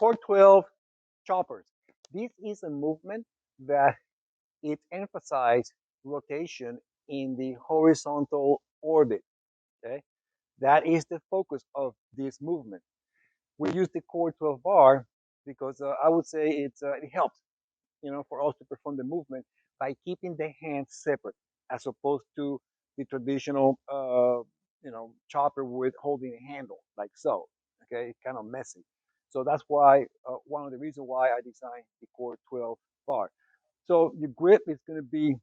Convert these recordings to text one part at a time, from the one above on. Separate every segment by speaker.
Speaker 1: Core 12 choppers. This is a movement that it emphasizes rotation in the horizontal orbit. Okay, that is the focus of this movement. We use the Core 12 bar because I would say it helps, for us to perform the movement by keeping the hands separate, as opposed to the traditional, chopper with holding a handle like so. Okay, it's kind of messy. So that's why one of the reasons why I designed the Core 12 bar. So your grip is going to be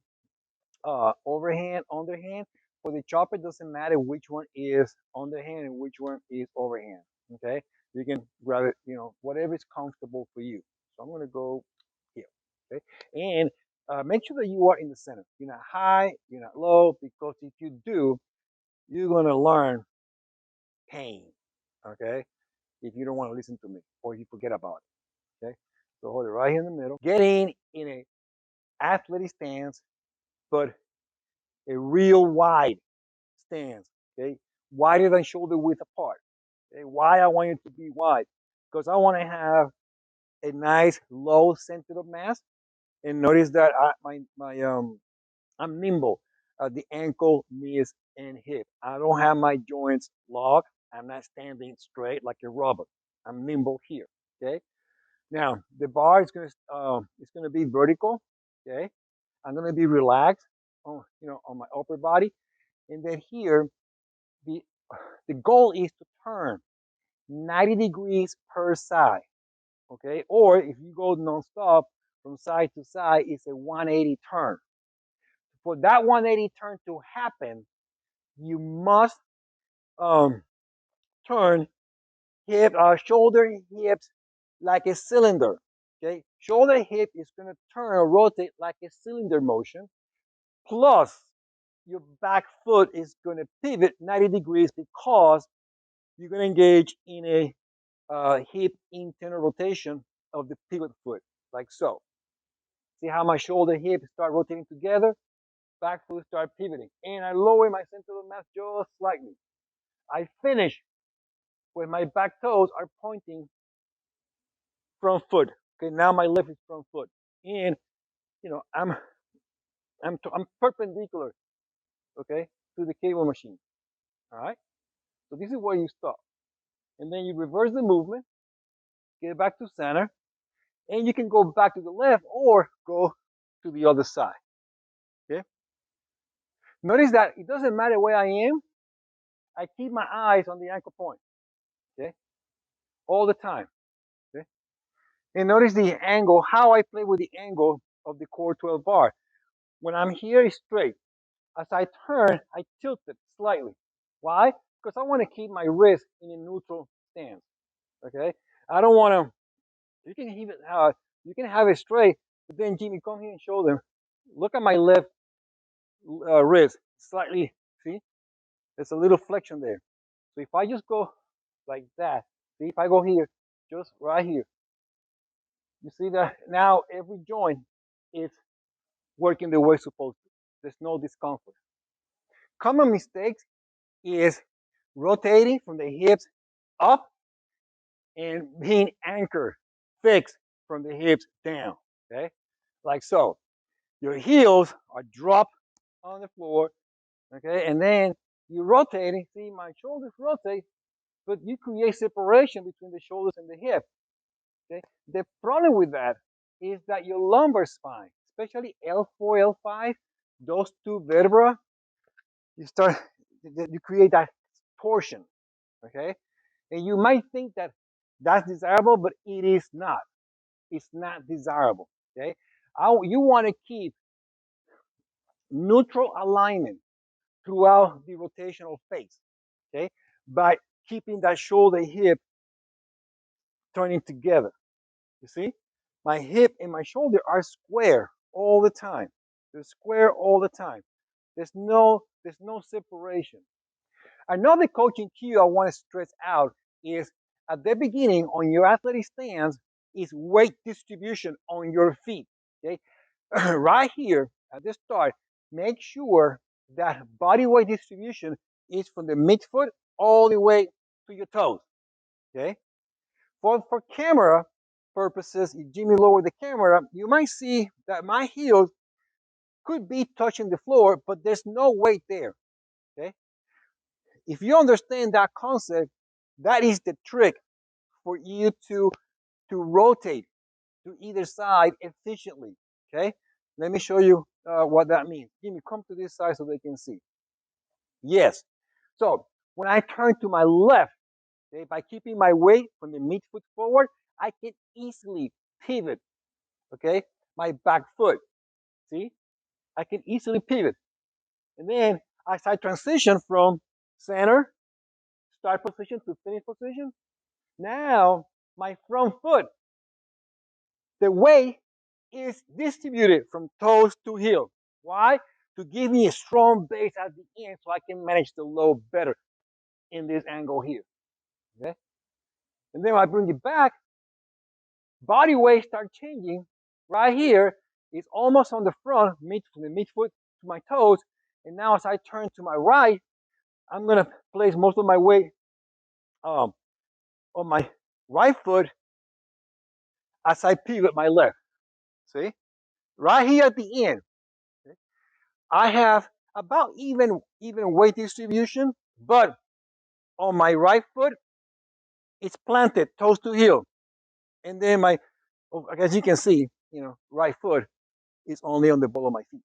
Speaker 1: overhand, underhand. For the chopper, it doesn't matter which one is underhand and which one is overhand. Okay, you can grab it, whatever is comfortable for you. So I'm going to go here. Okay, and make sure that you are in the center. You're not high, you're not low, because if you do, you're going to learn pain. Okay, if you don't want to listen to me or you forget about it. Okay, so hold it right here in the middle. Get in a athletic stance, but a real wide stance, okay? Wider than shoulder width apart. Okay? Why I want it to be wide? Because I want to have a nice low center of mass. And notice that I'm nimble at the ankle, knees, and hip. I don't have my joints locked. I'm not standing straight like a robot. I'm nimble here. Okay. Now the bar is gonna be vertical. Okay. I'm gonna be relaxed on my upper body, and then here the the goal is to turn 90 degrees per side, okay? Or if you go non-stop from side to side, it's a 180 turn. For that 180 turn to happen, you must um, turn shoulder, hips like a cylinder, okay? Shoulder, hip is going to turn or rotate like a cylinder motion, plus your back foot is going to pivot 90 degrees because you're going to engage in a hip internal rotation of the pivot foot, like so. See how my shoulder, hip start rotating together, back foot start pivoting, and I lower my center of mass just slightly. I finish when my back toes are pointing front foot. Okay, now my left is front foot, and I'm perpendicular. Okay, to the cable machine. All right. So this is where you stop, and then you reverse the movement, get back to center, and you can go back to the left or go to the other side. Okay. Notice that it doesn't matter where I am. I keep my eyes on the ankle point. Okay. All the time. Okay. And notice the angle, how I play with the angle of the Core 12 bar. When I'm here straight, as I turn, I tilt it slightly. Why? Because I want to keep my wrist in a neutral stance. Okay. I don't want to. You can have it straight, but then Jimmy, come here and show them. Look at my left wrist, slightly. See, there's a little flexion there. So if I just go like that, see, if I go here, just right here, you see that now every joint is working the way it's supposed to. There's no discomfort. Common mistakes is rotating from the hips up and being anchored, fixed from the hips down. Okay, like so. Your heels are dropped on the floor. Okay, and then you rotating. See, my shoulders rotate, but you create separation between the shoulders and the hip. Okay, the problem with that is that your lumbar spine, especially L4, L5, those two vertebrae, you create that torsion. Okay, and you might think that that's desirable, but it is not. It's not desirable. Okay, you want to keep neutral alignment throughout the rotational phase. Okay, by keeping that shoulder hip turning together. You see, my hip and my shoulder are square all the time. They're square all the time. There's no separation. Another coaching cue I want to stress out is at the beginning on your athletic stance is weight distribution on your feet. Okay, right here at the start, make sure that body weight distribution is from the midfoot all the way to your toes. Okay, For camera purposes, if Jimmy lower the camera, you might see that my heels could be touching the floor, but there's no weight there. Okay, if you understand that concept, that is the trick for you to rotate to either side efficiently. Okay, let me show you what that means. Jimmy, come to this side so they can see. Yes. So when I turn to my left, okay, by keeping my weight from the midfoot forward, I can easily pivot. Okay, my back foot. See, I can easily pivot, and then as I transition from center start position to finish position, now my front foot, the weight is distributed from toes to heel. Why? To give me a strong base at the end so I can manage the load better in this angle here. Okay? And then when I bring it back, body weight start changing. Right here, it's almost on the front, from the midfoot to my toes. And now as I turn to my right, I'm gonna place most of my weight um, on my right foot as I pivot my left. See? Right here at the end, okay, I have about even weight distribution, but on my right foot, it's planted toes to heel. And then as you can see, right foot is only on the ball of my feet.